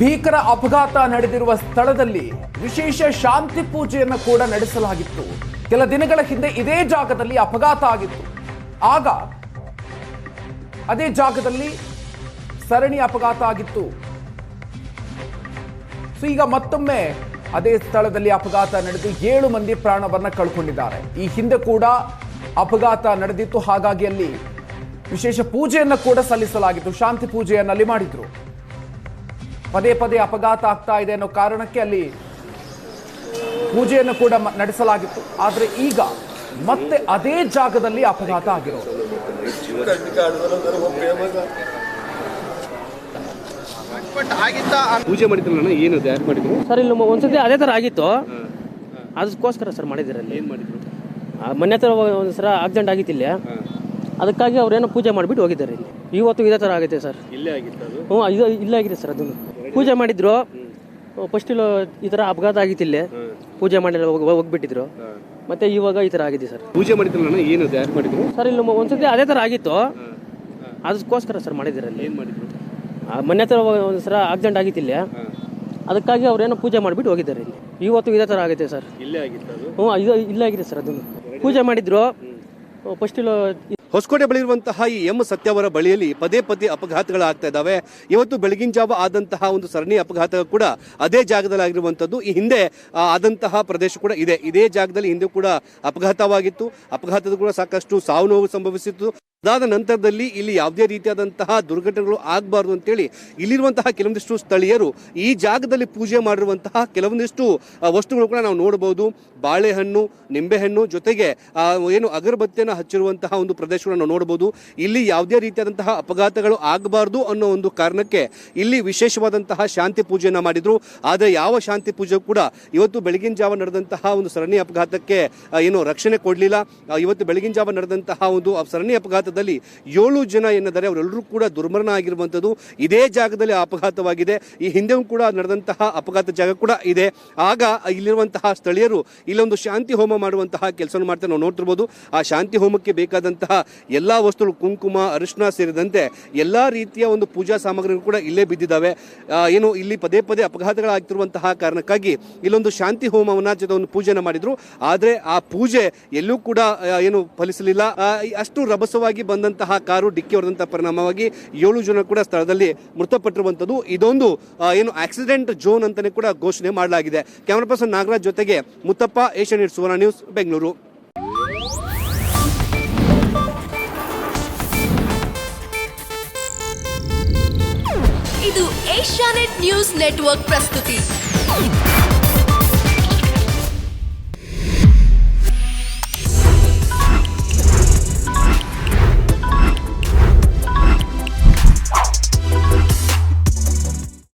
ಭೀಕರ ಅಪಘಾತ ನಡೆದಿರುವ ಸ್ಥಳದಲ್ಲಿ ವಿಶೇಷ ಶಾಂತಿ ಪೂಜೆಯನ್ನು ಕೂಡ ನಡೆಸಲಾಗಿತ್ತು. ಕೆಲ ದಿನಗಳ ಹಿಂದೆ ಇದೇ ಜಾಗದಲ್ಲಿ ಅಪಘಾತ ಆಗಿತ್ತು. ಆಗ ಅದೇ ಜಾಗದಲ್ಲಿ ಸರಣಿ ಅಪಘಾತ ಆಗಿತ್ತು. ಈಗ ಮತ್ತೊಮ್ಮೆ ಅದೇ ಸ್ಥಳದಲ್ಲಿ ಅಪಘಾತ ನಡೆದು 7 ಮಂದಿ ಪ್ರಾಣವನ್ನ ಕಳ್ಕೊಂಡಿದ್ದಾರೆ. ಈ ಹಿಂದೆ ಕೂಡ ಅಪಘಾತ ನಡೆದಿತ್ತು. ಹಾಗಾಗಿ ಅಲ್ಲಿ ವಿಶೇಷ ಪೂಜೆಯನ್ನು ಕೂಡ ಸಲ್ಲಿಸಲಾಗಿತ್ತು. ಶಾಂತಿ ಪೂಜೆಯನ್ನು ಅಲ್ಲಿ ಮಾಡಿದ್ರು. ಪದೇ ಪದೇ ಅಪಘಾತ ಆಗ್ತಾ ಇದೆ ಅನ್ನೋ ಕಾರಣಕ್ಕೆ ಅಲ್ಲಿ ಪೂಜೆಯನ್ನು ಕೂಡ ನಡೆಸಲಾಗಿತ್ತು. ಆದರೆ ಈಗ ಮತ್ತೆ ಅದೇ ಜಾಗದಲ್ಲಿ ಅಪಘಾತ ಆಗಿರೋದು. ಪೂಜೆ ಮಾಡಿದ್ರು ಏನು ಯಾರು ಮಾಡಿದ್ರು ಸರ್? ಇಲ್ಲಿ ಒಂದ್ಸತಿ ಅದೇ ಥರ ಆಗಿತ್ತು, ಅದಕ್ಕೋಸ್ಕರ ಸರ್ ಮಾಡಿದಿರಲ್ಲಿ. ಏನು ಮಾಡಿದ್ರು? ಮೊನ್ನೆ ಹತ್ರ ಒಂದು ಸಲ ಆಕ್ಸಿಡೆಂಟ್ ಆಗಿತ್ತಿಲ್ಲ, ಅದಕ್ಕಾಗಿ ಅವ್ರೇನೋ ಪೂಜೆ ಮಾಡಿಬಿಟ್ಟು ಹೋಗಿದ್ದಾರೆ. ಇಲ್ಲಿ ಇವತ್ತು ಇದೇ ಥರ ಆಗೈತೆ ಸರ್. ಇಲ್ಲೇ ಆಗಿತ್ತು ಅದು? ಹ್ಞೂ, ಇದು ಇಲ್ಲೇ ಆಗಿದೆ ಸರ್. ಅದನ್ನು ಪೂಜೆ ಮಾಡಿದ್ರು. ಫಸ್ಟ್ ಈ ಥರ ಅಪಘಾತ ಆಗಿತ್ತಿಲ್ಲ, ಪೂಜೆ ಮಾಡಿ ಹೋಗ್ಬಿಟ್ಟಿದ್ರು. ಮತ್ತೆ ಇವಾಗ ಈ ಥರ ಆಗಿದೆ ಸರ್. ಪೂಜೆ ಮಾಡಿದ್ರು ಏನು ಯಾರು ಮಾಡಿದ್ರು ಸರ್? ಇಲ್ಲಿ ಒಂದ್ಸತಿ ಅದೇ ಥರ ಆಗಿತ್ತು, ಅದಕ್ಕೋಸ್ಕರ ಸರ್ ಮಾಡಿದಿರಲ್ಲಿ. ಏನು ಮಾಡಿದ್ರು? ಮೊನ್ನೆ ಹತ್ರ ಒಂದು ಸಲ ಆಕ್ಸಿಡೆಂಟ್ ಆಗಿತ್ತಿಲ್ಲ, ಅದಕ್ಕಾಗಿ ಅವ್ರೇನೋ ಪೂಜೆ ಮಾಡಿಬಿಟ್ಟು ಹೋಗಿದ್ದಾರೆ. ಇಲ್ಲಿ ಇವತ್ತು ಇದೇ ಥರ ಆಗೈತೆ ಸರ್. ಇಲ್ಲೇ ಆಗಿತ್ತು ಅದು? ಹ್ಞೂ, ಇದು ಇಲ್ಲೇ ಆಗಿದೆ ಸರ್. ಅದನ್ನು ಪೂಜೆ ಮಾಡಿದ್ರು. ಫಸ್ಟ್ ಹೊಸಕೋಟೆ ಬಳಿರುವಂತಹ ಈ ಸತ್ಯವರ ಬಳಿಯಲ್ಲಿ ಪದೇ ಪದೇ ಅಪಘಾತಗಳಾಗ್ತಾ ಇದ್ದಾವೆ. ಇವತ್ತು ಬೆಳಗಿನ ಜಾವ ಆದಂತಹ ಒಂದು ಸರಣಿ ಅಪಘಾತ ಕೂಡ ಅದೇ ಜಾಗದಲ್ಲಿ ಆಗಿರುವಂತದ್ದು. ಈ ಹಿಂದೆ ಆದಂತಹ ಪ್ರದೇಶ ಕೂಡ ಇದೆ. ಇದೇ ಜಾಗದಲ್ಲಿ ಹಿಂದೆ ಕೂಡ ಅಪಘಾತವಾಗಿತ್ತು. ಅಪಘಾತದ ಕೂಡ ಸಾಕಷ್ಟು ಸಾವು ನೋವು ಸಂಭವಿಸಿತ್ತು. ಅದಾದ ನಂತರದಲ್ಲಿ ಇಲ್ಲಿ ಯಾವುದೇ ರೀತಿಯಾದಂತಹ ದುರ್ಘಟನೆಗಳು ಆಗಬಾರ್ದು ಅಂತೇಳಿ ಇಲ್ಲಿರುವಂತಹ ಕೆಲವೊಂದಿಷ್ಟು ಸ್ಥಳೀಯರು ಈ ಜಾಗದಲ್ಲಿ ಪೂಜೆ ಮಾಡಿರುವಂತಹ ಕೆಲವೊಂದಿಷ್ಟು ವಸ್ತುಗಳು ಕೂಡ ನಾವು ನೋಡಬಹುದು. ಬಾಳೆಹಣ್ಣು, ನಿಂಬೆಹಣ್ಣು ಜೊತೆಗೆ ಏನು ಅಗರಬತ್ತಿಯನ್ನು ಹಚ್ಚಿರುವಂತಹ ಒಂದು ಪ್ರದೇಶಗಳನ್ನು ನಾವು ನೋಡಬಹುದು. ಇಲ್ಲಿ ಯಾವುದೇ ರೀತಿಯಾದಂತಹ ಅಪಘಾತಗಳು ಆಗಬಾರ್ದು ಅನ್ನೋ ಒಂದು ಕಾರಣಕ್ಕೆ ಇಲ್ಲಿ ವಿಶೇಷವಾದಂತಹ ಶಾಂತಿ ಪೂಜೆಯನ್ನು ಮಾಡಿದ್ರು. ಆದರೆ ಯಾವ ಶಾಂತಿ ಪೂಜೆ ಕೂಡ ಇವತ್ತು ಬೆಳಗಿನ ಜಾವ ನಡೆದಂತಹ ಒಂದು ಸರಣಿ ಅಪಘಾತಕ್ಕೆ ಏನು ರಕ್ಷಣೆ ಕೊಡಲಿಲ್ಲ. ಇವತ್ತು ಬೆಳಗಿನ ಜಾವ ನಡೆದಂತಹ ಒಂದು ಸರಣಿ ಅಪಘಾತ 7 ಜನ ಏನಿದ್ದಾರೆ ಅವರೆಲ್ಲರೂ ಕೂಡ ದುರ್ಮರಣ ಆಗಿರುವಂತದ್ದು ಇದೇ ಜಾಗದಲ್ಲಿ ಅಪಘಾತವಾಗಿದೆ. ಈ ಹಿಂದೆಯೂ ಕೂಡ ನಡೆದಂತಹ ಅಪಘಾತ ಜಾಗ ಕೂಡ ಇದೆ. ಆಗ ಇಲ್ಲಿರುವಂತಹ ಸ್ಥಳೀಯರು ಇಲ್ಲೊಂದು ಶಾಂತಿ ಹೋಮ ಮಾಡುವಂತಹ ಕೆಲಸವನ್ನು ಮಾಡ್ತಾರೆ. ನಾವು ನೋಡ್ತಿರ್ಬೋದು. ಆ ಶಾಂತಿ ಹೋಮಕ್ಕೆ ಬೇಕಾದಂತಹ ಎಲ್ಲಾ ವಸ್ತುಗಳು, ಕುಂಕುಮ, ಅರಿಶಿನ ಸೇರಿದಂತೆ ಎಲ್ಲಾ ರೀತಿಯ ಒಂದು ಪೂಜಾ ಸಾಮಗ್ರಿಗಳು ಕೂಡ ಇಲ್ಲೇ ಬಿದ್ದಿದ್ದಾವೆ. ಏನು ಇಲ್ಲಿ ಪದೇ ಪದೇ ಅಪಘಾತಗಳಾಗ್ತಿರುವಂತಹ ಕಾರಣಕ್ಕಾಗಿ ಇಲ್ಲೊಂದು ಶಾಂತಿ ಹೋಮವನ್ನ ಜೊತೆ ಒಂದು ಪೂಜೆನ ಮಾಡಿದ್ರು. ಆದ್ರೆ ಆ ಪೂಜೆ ಎಲ್ಲೂ ಕೂಡ ಏನು ಫಲಿಸಲಿಲ್ಲ. ಅಷ್ಟು ರಭಸವಾಗಿ ಬಂದಂತಹ ಕಾರು ಡಿಕ್ಕಿ ಹೊಡೆದಂತಹ ಪರಿಣಾಮವಾಗಿ 7 ಜನ ಕೂಡ ಸ್ಥಳದಲ್ಲಿ ಮೃತಪಟ್ಟಿರುವಂತದ್ದು. ಇದೊಂದು ಏನು ಆಕ್ಸಿಡೆಂಟ್ ಝೋನ್ ಅಂತಾನೆ ಕೂಡ ಘೋಷಣೆ ಮಾಡಲಾಗಿದೆ. ಕ್ಯಾಮರಾ ಪರ್ಸನ್ ನಾಗರಾಜ್ ಜೊತೆಗೆ ಮುತ್ತಪ್ಪ, ಏಷ್ಯಾನೆಟ್ ಸುವರ್ಣ ನ್ಯೂಸ್, ಬೆಂಗಳೂರು. ಇದು ಏಷ್ಯಾನೆಟ್ ನ್ಯೂಸ್ ನೆಟ್ವರ್ಕ್ ಪ್ರಸ್ತುತಿ.